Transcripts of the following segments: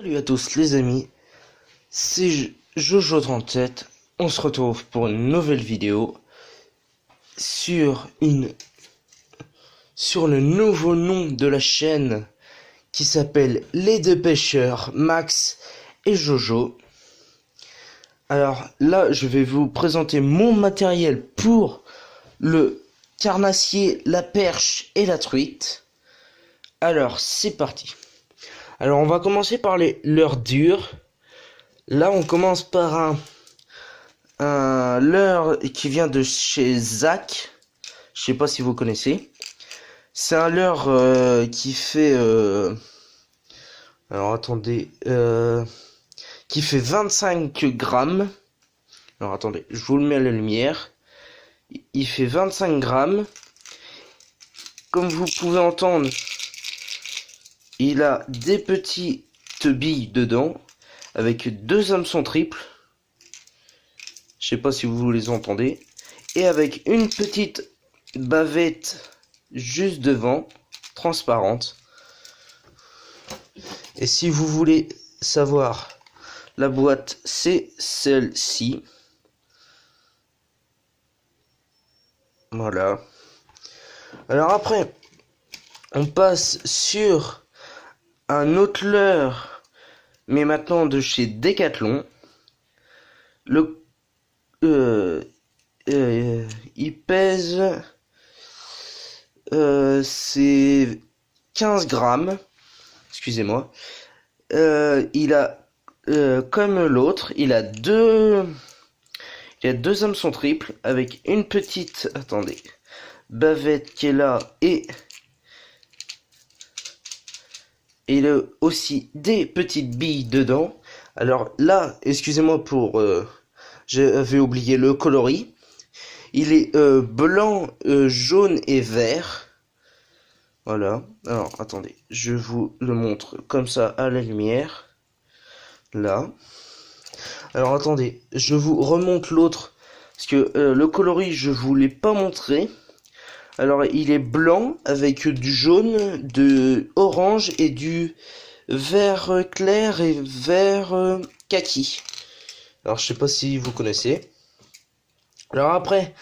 Salut à tous les amis, c'est Jojo37. On se retrouve pour une nouvelle vidéo sur le nouveau nom de la chaîne qui s'appelle Les Deux Pêcheurs, Max et Jojo. Alors là, je vais vous présenter mon matériel pour le carnassier, la perche et la truite. Alors c'est parti. Alors on va commencer par les leurres dures. Là on commence par un leurre qui vient de chez Zach. Je sais pas si vous connaissez. C'est un leurre qui fait alors attendez qui fait 25 grammes. Alors attendez, je vous le mets à la lumière. Il fait 25 grammes. Comme vous pouvez entendre, il a des petites billes dedans avec deux hameçons triples. Je sais pas si vous les entendez. Et avec une petite bavette juste devant, transparente. Et si vous voulez savoir, la boîte c'est celle-ci. Voilà. Alors après, on passe sur un autre leurre, mais maintenant de chez Decathlon. Il pèse c'est 15 grammes. Excusez-moi. Il a comme l'autre, il a deux hameçons triples avec une petite, attendez, bavette qui est là et il a aussi des petites billes dedans. Alors là, excusez-moi pour j'avais oublié le coloris. Il est blanc, jaune et vert. Voilà. Alors attendez, je vous le montre comme ça à la lumière. Là. Alors attendez, je vous remonte l'autre parce que le coloris je vous l'ai pas montré. Alors il est blanc avec du jaune, de orange et du vert clair et vert kaki. Alors je sais pas si vous connaissez. Alors après,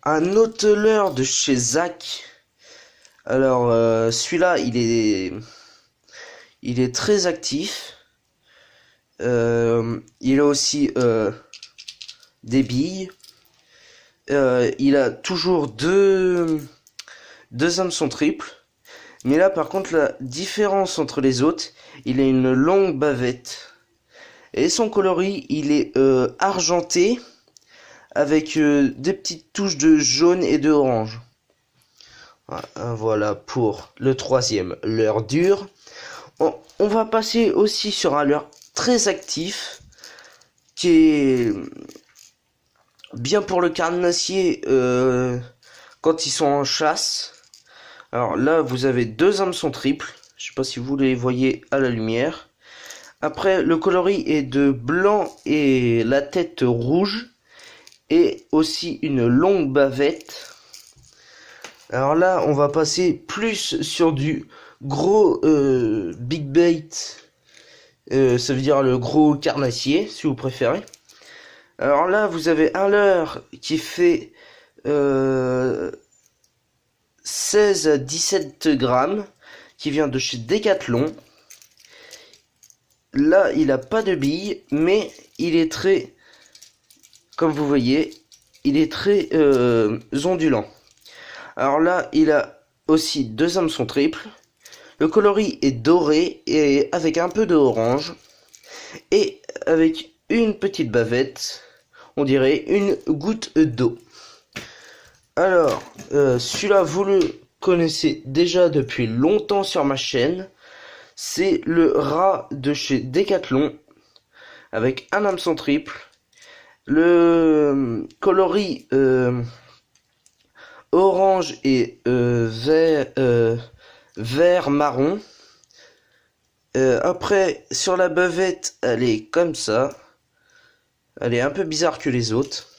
un autre leurre de chez Zach. Alors celui-là il est très actif. Il a aussi des billes. Il a toujours deux hameçons triples. Mais là par contre la différence entre les autres, il a une longue bavette. Et son coloris il est argenté avec des petites touches de jaune et de orange. Voilà pour le troisième leurre dur. On va passer aussi sur un leurre très actif qui est bien pour le carnassier quand ils sont en chasse. Alors là vous avez deux hameçons triples. Je sais pas si vous les voyez à la lumière. Après le coloris est de blanc et la tête rouge. Et aussi une longue bavette. Alors là, on va passer plus sur du gros big bait. Ça veut dire le gros carnassier, si vous préférez. Alors là, vous avez un leurre qui fait 16 à 17 grammes, qui vient de chez Decathlon. Là, il n'a pas de billes, mais il est très... Comme vous voyez, il est très ondulant. Alors là, il a aussi deux hameçons triples. Le coloris est doré et avec un peu de orange. Et avec une petite bavette, on dirait une goutte d'eau. Alors, celui-là, vous le connaissez déjà depuis longtemps sur ma chaîne. C'est le rat de chez Decathlon avec un hameçon triple. Le coloris orange et vert marron. Après sur la bavette elle est comme ça. Elle est un peu bizarre que les autres.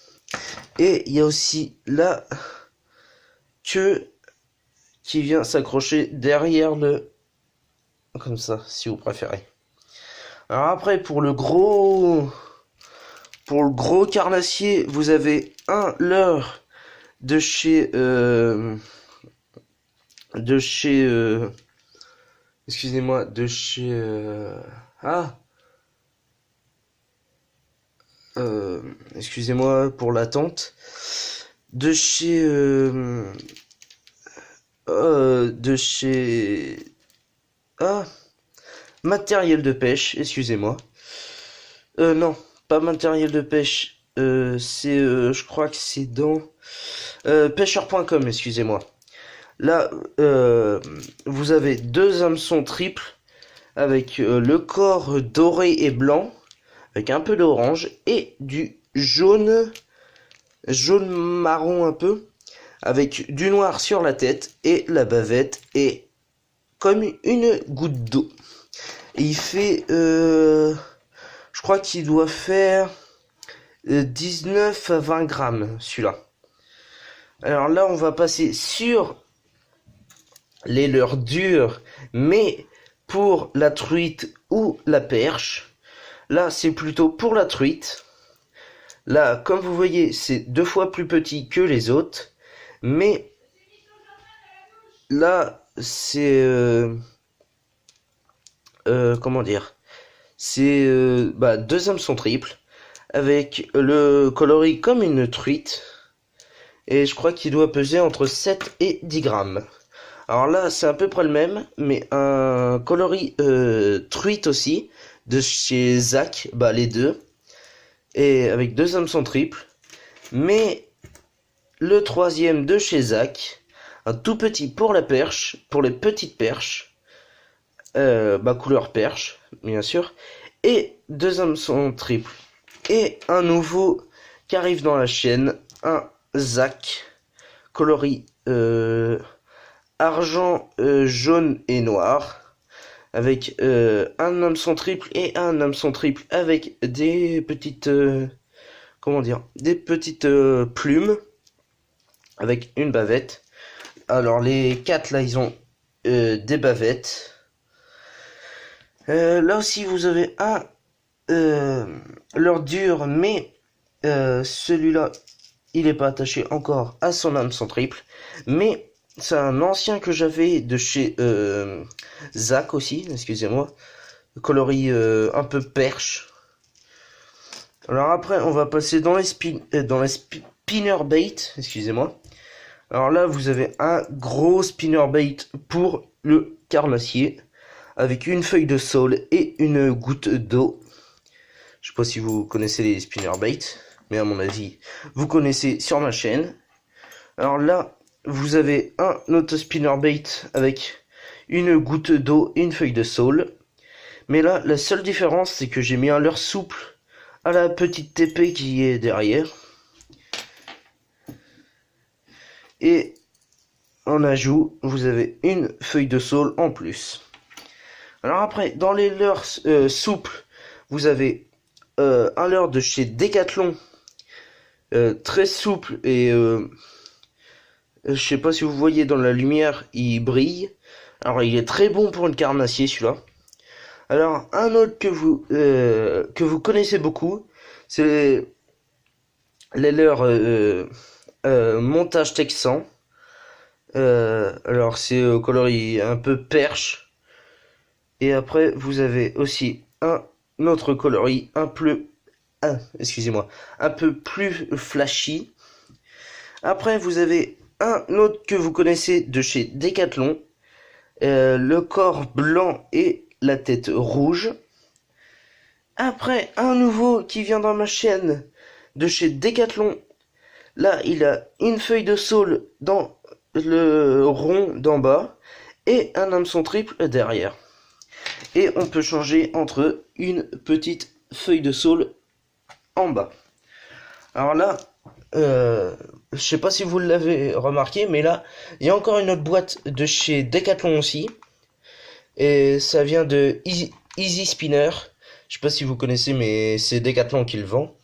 Et il y a aussi la queue qui vient s'accrocher derrière le... Comme ça si vous préférez. Alors après, pour le gros carnassier, vous avez un leurre de chez, excusez-moi, de chez, ah, excusez-moi pour l'attente, de chez, de chez, ah, matériel de pêche, excusez-moi. Non, pas matériel de pêche. Je crois que c'est dans pêcheur.com, excusez-moi. Là, vous avez deux hameçons triples avec le corps doré et blanc, avec un peu d'orange et du jaune, jaune marron un peu, avec du noir sur la tête et la bavette est comme une goutte d'eau. Et il fait, je crois qu'il doit faire 19 à 20 grammes, celui-là. Alors là, on va passer sur les leurres dures, mais pour la truite ou la perche. Là, c'est plutôt pour la truite. Là, comme vous voyez, c'est 2 fois plus petit que les autres. Mais là, c'est... comment dire? C'est 2 hameçons triples avec le coloris comme une truite. Et je crois qu'il doit peser entre 7 et 10 grammes. Alors là, c'est à peu près le même, mais un coloris truite aussi, de chez Zach, les deux. Et avec 2 hameçons triples. Mais le troisième de chez Zach, un tout petit pour la perche, pour les petites perches. Couleur perche, bien sûr. Et 2 hameçons triples. Et un nouveau qui arrive dans la chaîne, un Zach, coloris argent, jaune et noir, avec un hameçon triple et un hameçon triple avec des petites, des petites plumes, avec une bavette. Alors les 4 là, ils ont des bavettes. Là aussi, vous avez un leurre dur, mais celui-là, il n'est pas attaché encore à son hameçon triple, mais c'est un ancien que j'avais de chez Zach aussi, excusez-moi, coloris un peu perche. Alors après, on va passer dans les spinner bait, excusez-moi. Alors là, vous avez un gros spinner bait pour le carnassier, avec une feuille de saule et une goutte d'eau. Je sais pas si vous connaissez les spinner bait, mais à mon avis, vous connaissez sur ma chaîne. Alors là, vous avez un autre spinner bait avec une goutte d'eau et une feuille de saule. Mais là, la seule différence, c'est que j'ai mis un leurre souple à la petite TP qui est derrière. Et en ajout, vous avez une feuille de saule en plus. Alors après, dans les leurres souples, vous avez un leurre de chez Decathlon, très souple et je sais pas si vous voyez dans la lumière, il brille. Alors il est très bon pour une carnassier celui-là. Alors un autre que vous connaissez beaucoup, c'est les leurres montage texan. Alors c'est coloris un peu perche. Et après vous avez aussi un autre coloris un peu plus flashy. Après vous avez un autre que vous connaissez de chez Decathlon, le corps blanc et la tête rouge. Après un nouveau qui vient dans ma chaîne de chez Decathlon. Là il a une feuille de saule dans le rond d'en bas et un hameçon triple derrière. Et on peut changer entre une petite feuille de saule en bas. Alors là, je sais pas si vous l'avez remarqué, mais là, il y a encore une autre boîte de chez Decathlon aussi. Et ça vient de Easy Spinner. Je sais pas si vous connaissez, mais c'est Decathlon qui le vend.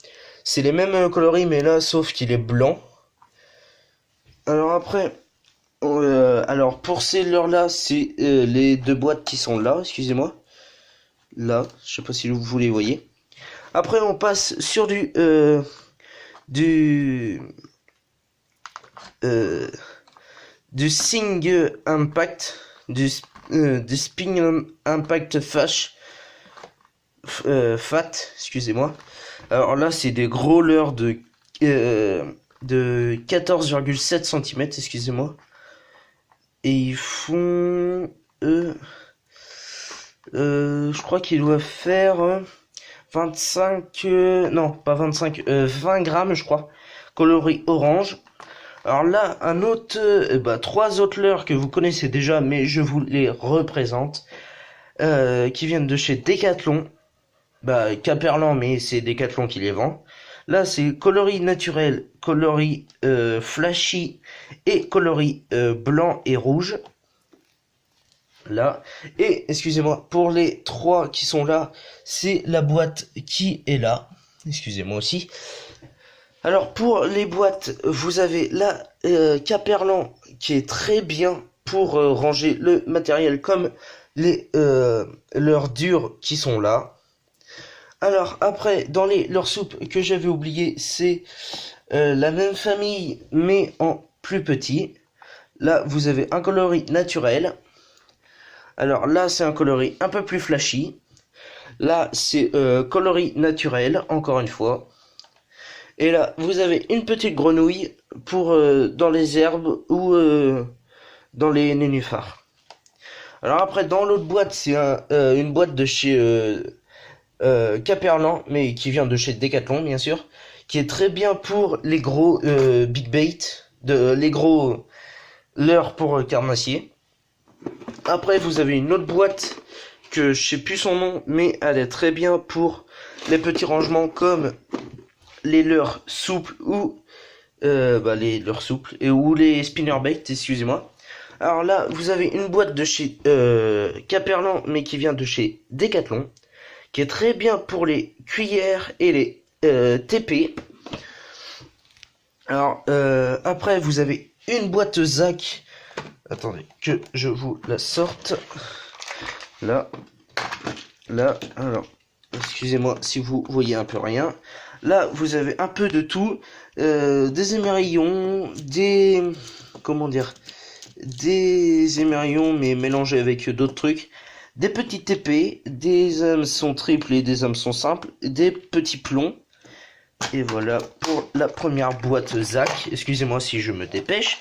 C'est les mêmes coloris, mais là, sauf qu'il est blanc. Alors après, alors pour ces leurres là, c'est les deux boîtes qui sont là, excusez-moi. là, je sais pas si vous les voyez. Après on passe sur du euh, du Spin Impact, du Spin Impact Fat, excusez-moi. Alors là, c'est des gros leurres de 14,7 cm, excusez-moi. Et ils font... je crois qu'ils doivent faire 25... non, pas 25, 20 grammes, je crois. Coloris orange. Alors là, trois autres leurres que vous connaissez déjà, mais je vous les représente. Qui viennent de chez Decathlon. Caperlan, mais c'est Decathlon qui les vend. Là, c'est coloris naturel, coloris flashy et coloris blanc et rouge. Là. Et, excusez-moi, pour les trois qui sont là, c'est la boîte qui est là. Excusez-moi aussi. Alors, pour les boîtes, vous avez la Caperlan qui est très bien pour ranger le matériel comme les leurres dures qui sont là. Alors après, dans les leurres souples que j'avais oublié, c'est la même famille mais en plus petit. Là, vous avez un coloris naturel. Alors là, c'est un coloris un peu plus flashy. Là, c'est coloris naturel, encore une fois. Et là, vous avez une petite grenouille pour dans les herbes ou dans les nénuphars. Alors après, dans l'autre boîte, c'est une boîte de chez Caperlan, mais qui vient de chez Decathlon, bien sûr, qui est très bien pour les gros big bait, les gros leurres pour carnassier. Après, vous avez une autre boîte que je sais plus son nom, mais elle est très bien pour les petits rangements comme les leurres souples ou les leurres souples ou les spinnerbait, excusez-moi. Alors là, vous avez une boîte de chez Caperlan, mais qui vient de chez Decathlon, qui est très bien pour les cuillères et les TP. Alors après, vous avez une boîte Zach. Attendez que je vous la sorte. Là, alors, excusez-moi si vous voyez un peu rien. Là, vous avez un peu de tout. Des émerillons, des émerillons, mais mélangés avec d'autres trucs. Des petits TP, des hameçons triples et des hameçons simples, des petits plombs. Et voilà pour la première boîte Zach. Excusez-moi si je me dépêche.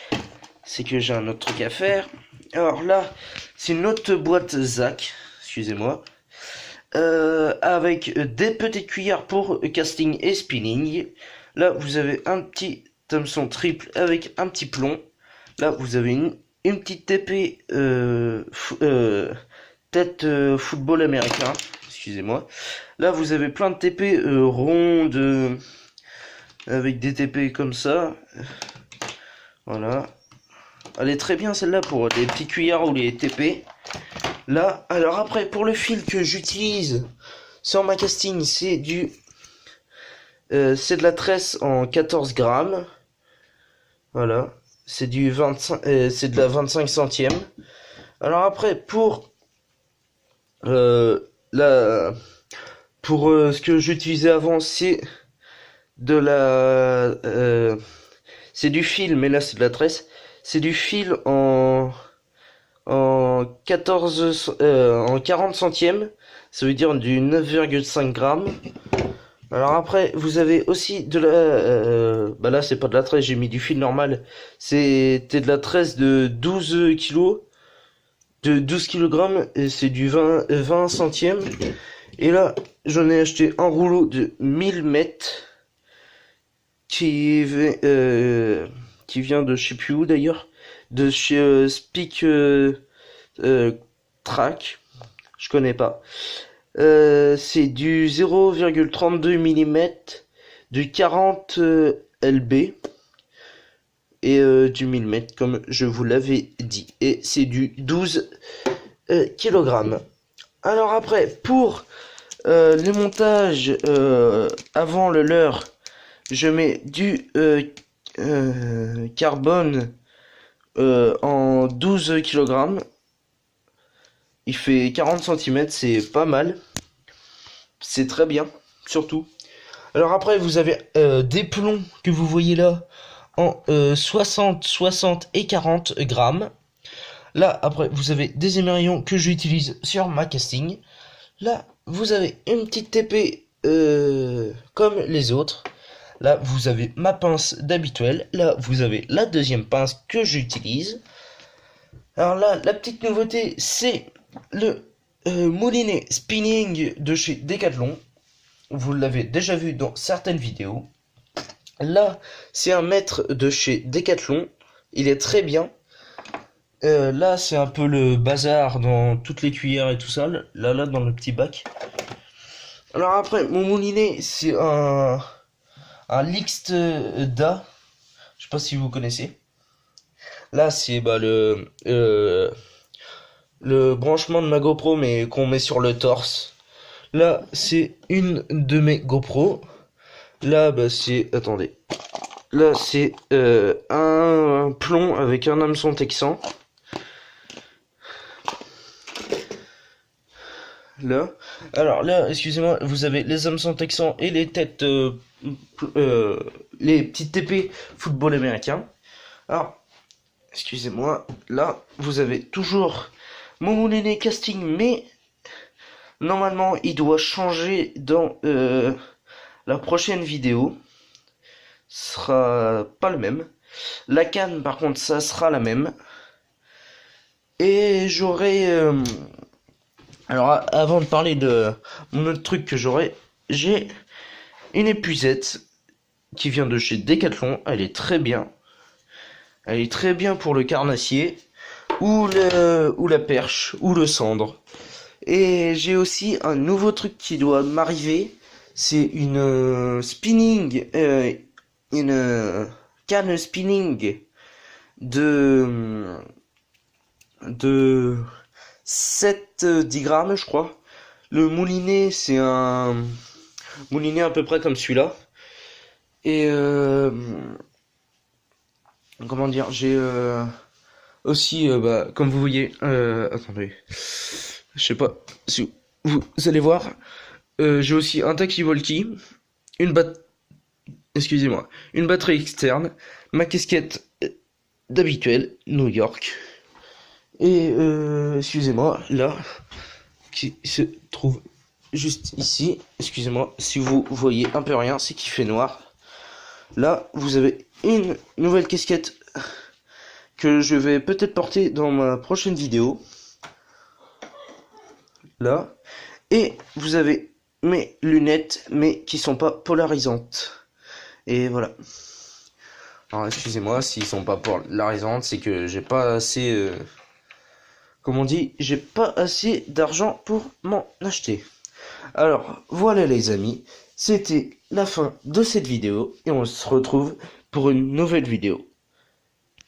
C'est que j'ai un autre truc à faire. Alors là, c'est une autre boîte Zach. Excusez-moi. Avec des petites cuillères pour casting et spinning. Là, vous avez un petit hameçon triple avec un petit plomb. Là, vous avez une petite TP tête football américain. Excusez-moi. Là, vous avez plein de TP rondes avec des TP comme ça. Voilà. Elle est très bien celle-là pour les petits cuillères ou les TP. Là, alors après, pour le fil que j'utilise sur ma casting, c'est c'est de la tresse en 14 grammes. Voilà. C'est c'est de la 25 centièmes. Alors après, pour ce que j'utilisais avant, c'est c'est du fil, mais là c'est de la tresse. C'est du fil en 40 centièmes. Ça veut dire du 9,5 grammes. Alors après, vous avez aussi de la... là, c'est pas de la tresse, j'ai mis du fil normal. C'était de la tresse de 12 kilos. De 12 kg. Et c'est du 20 centièmes. Et là, j'en ai acheté un rouleau de 1000 mètres. Qui vient de je sais plus où d'ailleurs. De chez Speak Track. Je connais pas. C'est du 0,32 mm, du 40 lb et du 1000 mètres comme je vous l'avais dit. Et c'est du 12 kg. Alors après, pour les montages avant le leurre, je mets du carbone en 12 kg. Il fait 40 cm, c'est pas mal. c'est très bien, surtout. Alors après, vous avez des plombs que vous voyez là en 60, 60 et 40 grammes. Là, après, vous avez des émerillons que j'utilise sur ma casting. Là, vous avez une petite TP comme les autres. Là, vous avez ma pince d'habituel. Là, vous avez la deuxième pince que j'utilise. Alors là, la petite nouveauté, c'est le moulinet spinning de chez Decathlon. Vous l'avez déjà vu dans certaines vidéos. Là, c'est un mètre de chez Decathlon. Il est très bien. Là, c'est un peu le bazar dans toutes les cuillères et tout ça. Là, dans le petit bac. Alors après, mon moulinet, c'est un Lixda. Je sais pas si vous connaissez. Là, c'est le branchement de ma GoPro, mais qu'on met sur le torse. Là, c'est une de mes GoPro. Là, c'est... Attendez. Là, c'est un plomb avec un hameçon texan. Là. Alors là, excusez-moi, vous avez les hameçons texans et les têtes... les petites TP football américain. Alors, excusez-moi, là, vous avez toujours mon moulinet casting, mais... Normalement, il doit changer dans la prochaine vidéo. Ce sera pas le même. La canne, par contre, ça sera la même. Et j'aurai... Alors, avant de parler de mon autre truc que j'ai une épuisette qui vient de chez Decathlon. Elle est très bien. Elle est très bien pour le carnassier, ou la perche, ou le cendre. Et j'ai aussi un nouveau truc qui doit m'arriver. C'est une spinning, une canne spinning de 7-10 grammes, je crois. Le moulinet, c'est un moulinet à peu près comme celui-là. Et comment dire, j'ai aussi, comme vous voyez, attendez. Je sais pas si vous allez voir. J'ai aussi un Taki-Walkie, une batterie externe, ma casquette d'habituel, New York, et excusez-moi, là, qui se trouve juste ici. Excusez-moi, si vous voyez un peu rien, c'est qu'il fait noir. Là, vous avez une nouvelle casquette que je vais peut-être porter dans ma prochaine vidéo. Là, et vous avez mes lunettes, mais qui sont pas polarisantes. Et voilà. Alors excusez-moi s'ils sont pas polarisantes, c'est que j'ai pas assez, comme on dit, j'ai pas assez d'argent pour m'en acheter. Alors voilà les amis, c'était la fin de cette vidéo et on se retrouve pour une nouvelle vidéo.